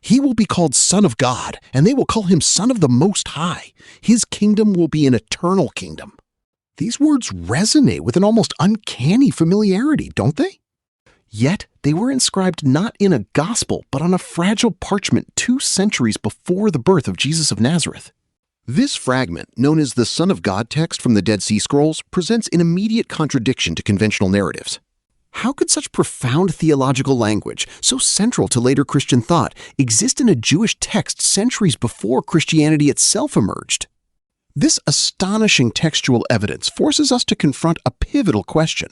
He will be called Son of God, and they will call him Son of the Most High. His kingdom will be an eternal kingdom. These words resonate with an almost uncanny familiarity, don't they? Yet, they were inscribed not in a gospel, but on a fragile parchment 2 centuries before the birth of Jesus of Nazareth. This fragment, known as the Son of God text from the Dead Sea Scrolls, presents an immediate contradiction to conventional narratives. How could such profound theological language, so central to later Christian thought, exist in a Jewish text centuries before Christianity itself emerged? This astonishing textual evidence forces us to confront a pivotal question.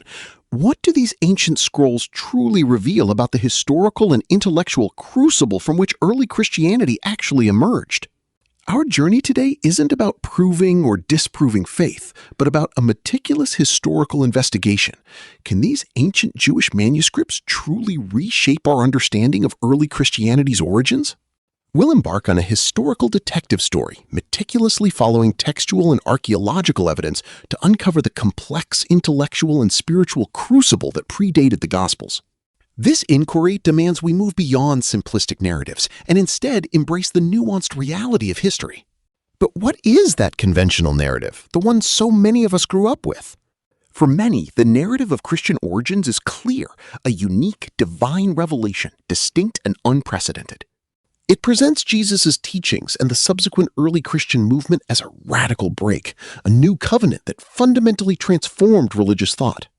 What do these ancient scrolls truly reveal about the historical and intellectual crucible from which early Christianity actually emerged? Our journey today isn't about proving or disproving faith, but about a meticulous historical investigation. Can these ancient Jewish manuscripts truly reshape our understanding of early Christianity's origins? We'll embark on a historical detective story, meticulously following textual and archaeological evidence to uncover the complex intellectual and spiritual crucible that predated the Gospels. This inquiry demands we move beyond simplistic narratives and instead embrace the nuanced reality of history. But what is that conventional narrative, the one so many of us grew up with? For many, the narrative of Christian origins is clear, a unique divine revelation, distinct and unprecedented. It presents Jesus' teachings and the subsequent early Christian movement as a radical break, a new covenant that fundamentally transformed religious thought.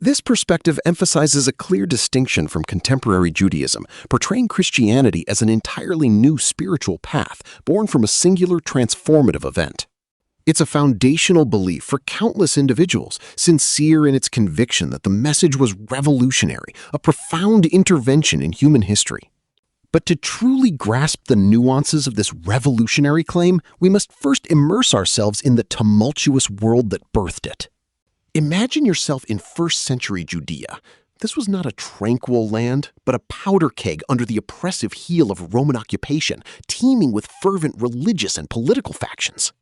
This perspective emphasizes a clear distinction from contemporary Judaism, portraying Christianity as an entirely new spiritual path born from a singular transformative event. It's a foundational belief for countless individuals, sincere in its conviction that the message was revolutionary, a profound intervention in human history. But to truly grasp the nuances of this revolutionary claim, we must first immerse ourselves in the tumultuous world that birthed it. Imagine yourself in first-century Judea. This was not a tranquil land, but a powder keg under the oppressive heel of Roman occupation, teeming with fervent religious and political factions.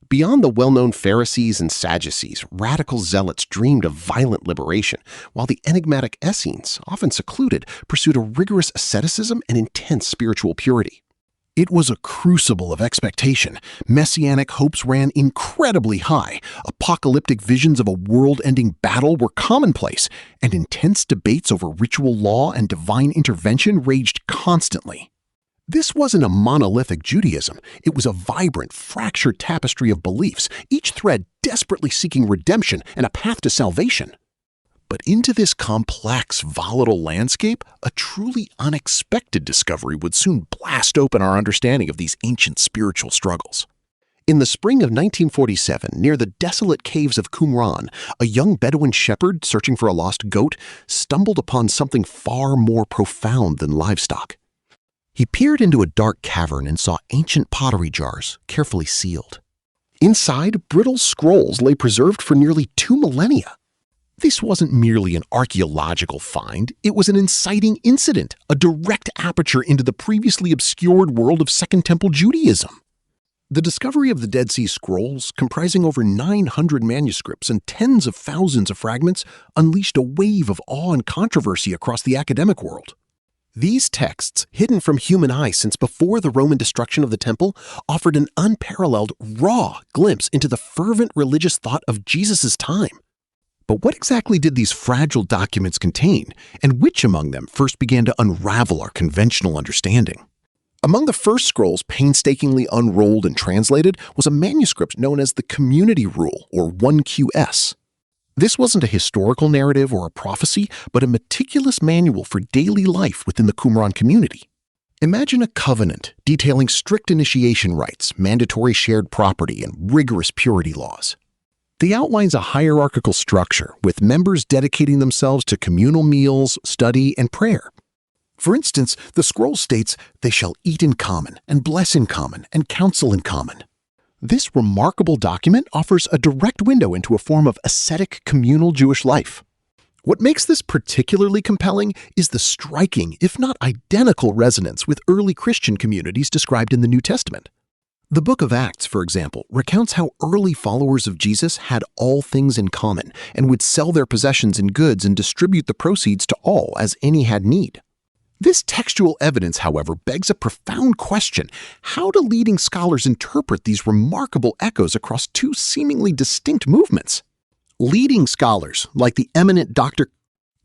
Beyond the well-known Pharisees and Sadducees, radical zealots dreamed of violent liberation, while the enigmatic Essenes, often secluded, pursued a rigorous asceticism and intense spiritual purity. It was a crucible of expectation. Messianic hopes ran incredibly high. Apocalyptic visions of a world-ending battle were commonplace, and intense debates over ritual law and divine intervention raged constantly. This wasn't a monolithic Judaism. It was a vibrant, fractured tapestry of beliefs, each thread desperately seeking redemption and a path to salvation. But into this complex, volatile landscape, a truly unexpected discovery would soon blast open our understanding of these ancient spiritual struggles. In the spring of 1947, near the desolate caves of Qumran, a young Bedouin shepherd searching for a lost goat stumbled upon something far more profound than livestock. He peered into a dark cavern and saw ancient pottery jars, carefully sealed. Inside, brittle scrolls lay preserved for nearly 2 millennia. This wasn't merely an archaeological find, it was an inciting incident, a direct aperture into the previously obscured world of Second Temple Judaism. The discovery of the Dead Sea Scrolls, comprising over 900 manuscripts and tens of thousands of fragments, unleashed a wave of awe and controversy across the academic world. These texts, hidden from human eye since before the Roman destruction of the temple, offered an unparalleled, raw glimpse into the fervent religious thought of Jesus' time. But what exactly did these fragile documents contain, and which among them first began to unravel our conventional understanding? Among the first scrolls painstakingly unrolled and translated was a manuscript known as the Community Rule, or 1QS. This wasn't a historical narrative or a prophecy, but a meticulous manual for daily life within the Qumran community. Imagine a covenant detailing strict initiation rites, mandatory shared property, and rigorous purity laws. The outlines a hierarchical structure, with members dedicating themselves to communal meals, study, and prayer. For instance, the scroll states, "They shall eat in common, and bless in common, and counsel in common." This remarkable document offers a direct window into a form of ascetic communal Jewish life. What makes this particularly compelling is the striking, if not identical, resonance with early Christian communities described in the New Testament. The book of Acts, for example, recounts how early followers of Jesus had all things in common and would sell their possessions and goods and distribute the proceeds to all as any had need. This textual evidence, however, begs a profound question. How do leading scholars interpret these remarkable echoes across two seemingly distinct movements? Leading scholars, like the eminent Dr.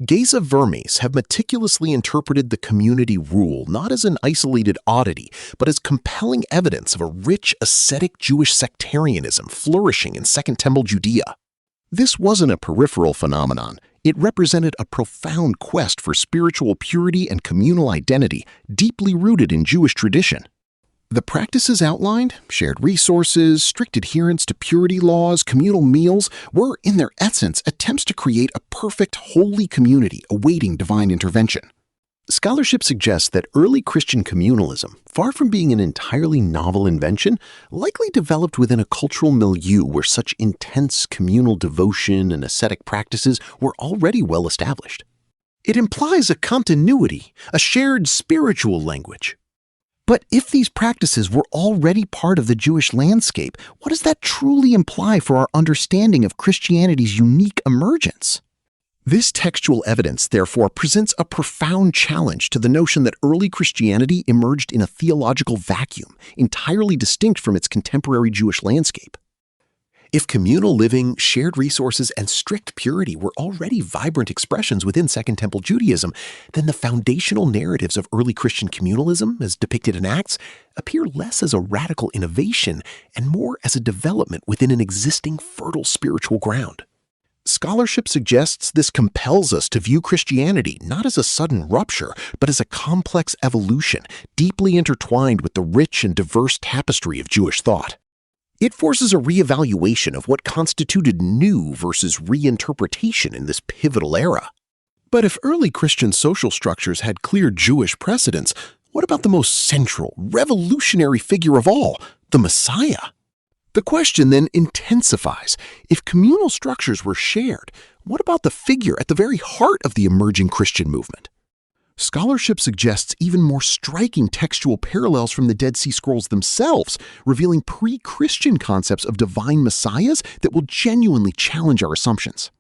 Vermes, have meticulously interpreted the community rule not as an isolated oddity, but as compelling evidence of a rich ascetic Jewish sectarianism flourishing in Second Temple Judea. This wasn't a peripheral phenomenon. It represented a profound quest for spiritual purity and communal identity deeply rooted in Jewish tradition. The practices outlined, shared resources, strict adherence to purity laws, communal meals, were, in their essence, attempts to create a perfect, holy community awaiting divine intervention. Scholarship suggests that early Christian communalism, far from being an entirely novel invention, likely developed within a cultural milieu where such intense communal devotion and ascetic practices were already well established. It implies a continuity, a shared spiritual language. But if these practices were already part of the Jewish landscape, what does that truly imply for our understanding of Christianity's unique emergence? This textual evidence, therefore, presents a profound challenge to the notion that early Christianity emerged in a theological vacuum, entirely distinct from its contemporary Jewish landscape. If communal living, shared resources, and strict purity were already vibrant expressions within Second Temple Judaism, then the foundational narratives of early Christian communalism, as depicted in Acts, appear less as a radical innovation and more as a development within an existing fertile spiritual ground. Scholarship suggests this compels us to view Christianity not as a sudden rupture, but as a complex evolution, deeply intertwined with the rich and diverse tapestry of Jewish thought. It forces a reevaluation of what constituted new versus reinterpretation in this pivotal era. But if early Christian social structures had clear Jewish precedents, what about the most central, revolutionary figure of all, the Messiah? The question then intensifies. If communal structures were shared, what about the figure at the very heart of the emerging Christian movement? Scholarship suggests even more striking textual parallels from the Dead Sea Scrolls themselves, revealing pre-Christian concepts of divine messiahs that will genuinely challenge our assumptions.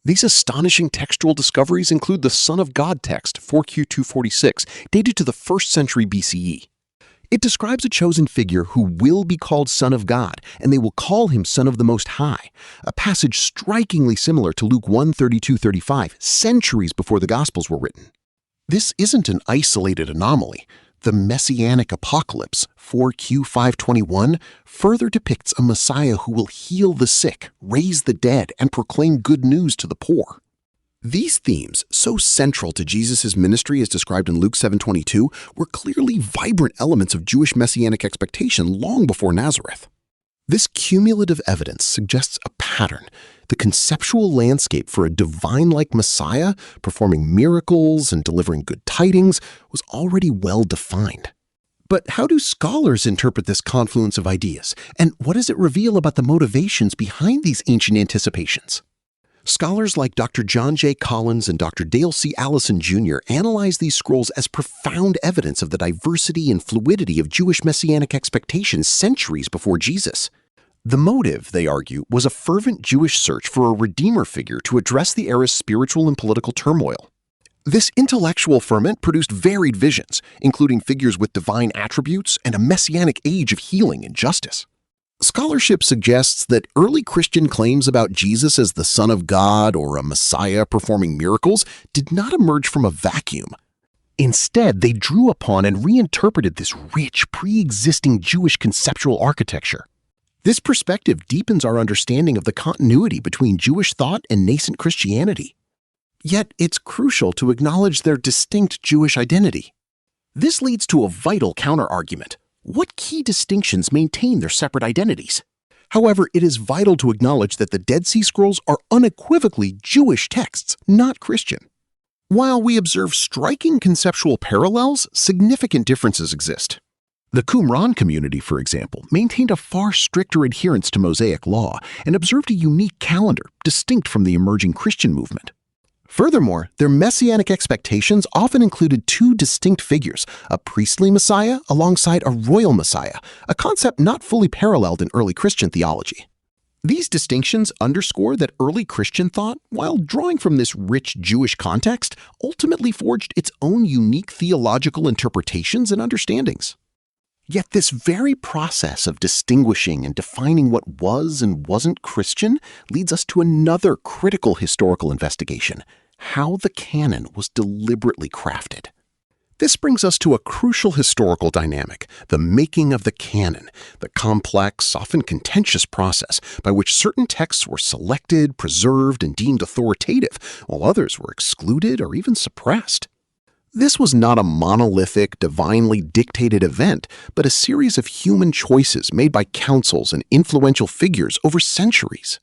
These astonishing textual discoveries include the Son of God text, 4Q246, dated to the 1st century BCE. It describes a chosen figure who will be called Son of God, and they will call him Son of the Most High, a passage strikingly similar to Luke 1:32-35, centuries before the Gospels were written. This isn't an isolated anomaly. The Messianic apocalypse, 4Q521, further depicts a Messiah who will heal the sick, raise the dead, and proclaim good news to the poor. These themes, so central to Jesus' ministry as described in Luke 7:22, were clearly vibrant elements of Jewish messianic expectation long before Nazareth. This cumulative evidence suggests a pattern. The conceptual landscape for a divine-like Messiah, performing miracles and delivering good tidings, was already well defined. But how do scholars interpret this confluence of ideas, and what does it reveal about the motivations behind these ancient anticipations? Scholars like Dr. John J. Collins and Dr. Dale C. Allison Jr. analyze these scrolls as profound evidence of the diversity and fluidity of Jewish messianic expectations centuries before Jesus. The motive, they argue, was a fervent Jewish search for a redeemer figure to address the era's spiritual and political turmoil. This intellectual ferment produced varied visions, including figures with divine attributes and a messianic age of healing and justice. Scholarship suggests that early Christian claims about Jesus as the Son of God or a Messiah performing miracles did not emerge from a vacuum. Instead, they drew upon and reinterpreted this rich, pre-existing Jewish conceptual architecture. This perspective deepens our understanding of the continuity between Jewish thought and nascent Christianity. Yet, it's crucial to acknowledge their distinct Jewish identity. This leads to a vital counterargument. What key distinctions maintain their separate identities? However, it is vital to acknowledge that the Dead Sea Scrolls are unequivocally Jewish texts, not Christian. While we observe striking conceptual parallels, significant differences exist. The Qumran community, for example, maintained a far stricter adherence to Mosaic law and observed a unique calendar distinct from the emerging Christian movement. Furthermore, their messianic expectations often included two distinct figures, a priestly Messiah alongside a royal Messiah, a concept not fully paralleled in early Christian theology. These distinctions underscore that early Christian thought, while drawing from this rich Jewish context, ultimately forged its own unique theological interpretations and understandings. Yet this very process of distinguishing and defining what was and wasn't Christian leads us to another critical historical investigation: how the canon was deliberately crafted. This brings us to a crucial historical dynamic: the making of the canon, the complex, often contentious process by which certain texts were selected, preserved, and deemed authoritative, while others were excluded or even suppressed. This was not a monolithic, divinely dictated event, but a series of human choices made by councils and influential figures over centuries.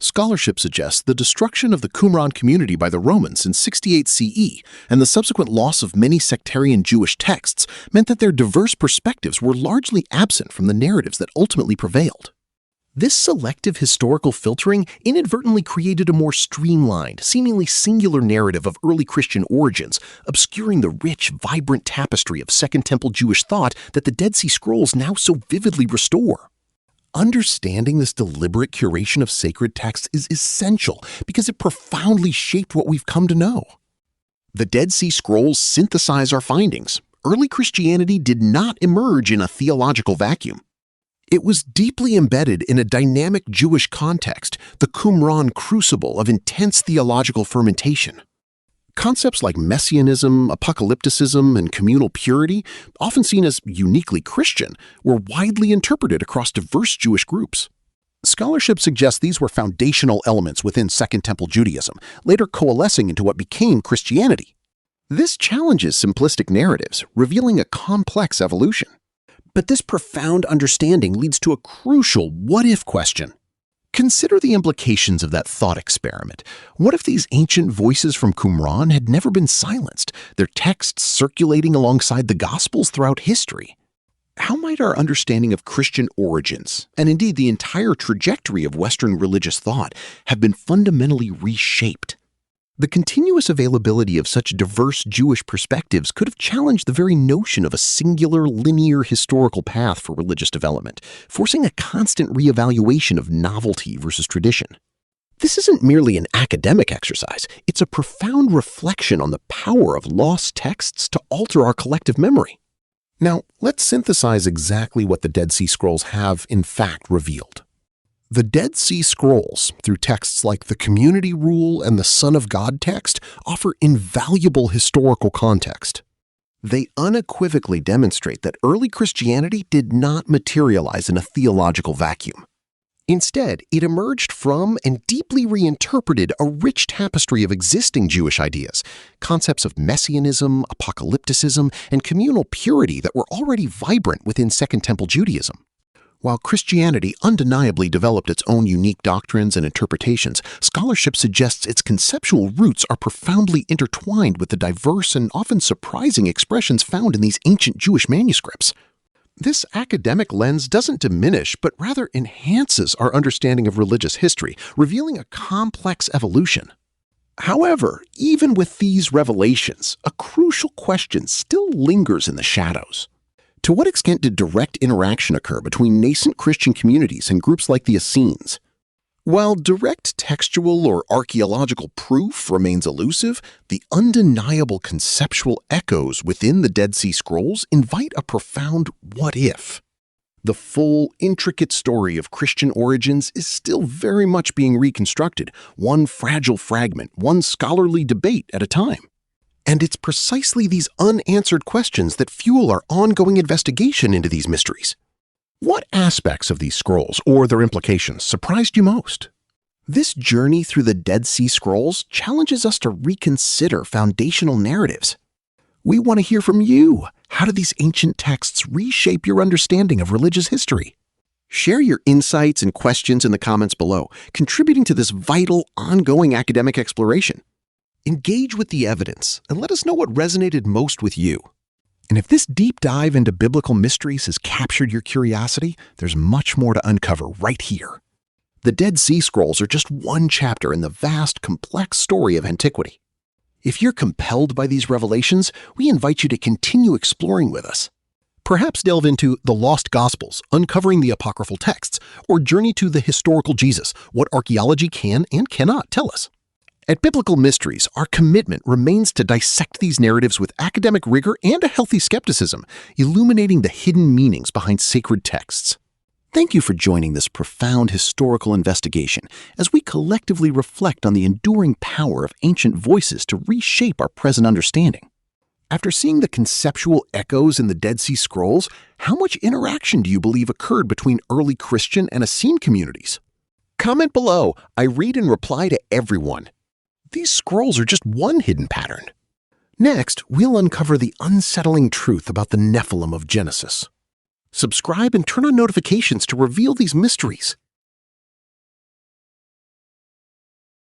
Scholarship suggests the destruction of the Qumran community by the Romans in 68 CE and the subsequent loss of many sectarian Jewish texts meant that their diverse perspectives were largely absent from the narratives that ultimately prevailed. This selective historical filtering inadvertently created a more streamlined, seemingly singular narrative of early Christian origins, obscuring the rich, vibrant tapestry of Second Temple Jewish thought that the Dead Sea Scrolls now so vividly restore. Understanding this deliberate curation of sacred texts is essential because it profoundly shaped what we've come to know. The Dead Sea Scrolls synthesize our findings. Early Christianity did not emerge in a theological vacuum. It was deeply embedded in a dynamic Jewish context, the Qumran crucible of intense theological fermentation. Concepts like Messianism, apocalypticism, and communal purity, often seen as uniquely Christian, were widely interpreted across diverse Jewish groups. Scholarship suggests these were foundational elements within Second Temple Judaism, later coalescing into what became Christianity. This challenges simplistic narratives, revealing a complex evolution. But this profound understanding leads to a crucial what-if question. Consider the implications of that thought experiment. What if these ancient voices from Qumran had never been silenced, their texts circulating alongside the Gospels throughout history? How might our understanding of Christian origins, and indeed the entire trajectory of Western religious thought, have been fundamentally reshaped? The continuous availability of such diverse Jewish perspectives could have challenged the very notion of a singular, linear historical path for religious development, forcing a constant reevaluation of novelty versus tradition. This isn't merely an academic exercise, it's a profound reflection on the power of lost texts to alter our collective memory. Now, let's synthesize exactly what the Dead Sea Scrolls have, in fact, revealed. The Dead Sea Scrolls, through texts like the Community Rule and the Son of God text, offer invaluable historical context. They unequivocally demonstrate that early Christianity did not materialize in a theological vacuum. Instead, it emerged from and deeply reinterpreted a rich tapestry of existing Jewish ideas, concepts of messianism, apocalypticism, and communal purity that were already vibrant within Second Temple Judaism. While Christianity undeniably developed its own unique doctrines and interpretations, scholarship suggests its conceptual roots are profoundly intertwined with the diverse and often surprising expressions found in these ancient Jewish manuscripts. This academic lens doesn't diminish, but rather enhances our understanding of religious history, revealing a complex evolution. However, even with these revelations, a crucial question still lingers in the shadows. To what extent did direct interaction occur between nascent Christian communities and groups like the Essenes? While direct textual or archaeological proof remains elusive, the undeniable conceptual echoes within the Dead Sea Scrolls invite a profound what-if. The full, intricate story of Christian origins is still very much being reconstructed, one fragile fragment, one scholarly debate at a time. And it's precisely these unanswered questions that fuel our ongoing investigation into these mysteries. What aspects of these scrolls, or their implications, surprised you most? This journey through the Dead Sea Scrolls challenges us to reconsider foundational narratives. We want to hear from you. How do these ancient texts reshape your understanding of religious history? Share your insights and questions in the comments below, contributing to this vital, ongoing academic exploration. Engage with the evidence and let us know what resonated most with you. And if this deep dive into biblical mysteries has captured your curiosity, there's much more to uncover right here. The Dead Sea Scrolls are just one chapter in the vast, complex story of antiquity. If you're compelled by these revelations, we invite you to continue exploring with us. Perhaps delve into The Lost Gospels, Uncovering the Apocryphal Texts, or journey to the historical Jesus, what archaeology can and cannot tell us. At Biblical Mysteries, our commitment remains to dissect these narratives with academic rigor and a healthy skepticism, illuminating the hidden meanings behind sacred texts. Thank you for joining this profound historical investigation as we collectively reflect on the enduring power of ancient voices to reshape our present understanding. After seeing the conceptual echoes in the Dead Sea Scrolls, how much interaction do you believe occurred between early Christian and Essene communities? Comment below. I read and reply to everyone. These scrolls are just one hidden pattern. Next, we'll uncover the unsettling truth about the Nephilim of Genesis. Subscribe and turn on notifications to reveal these mysteries.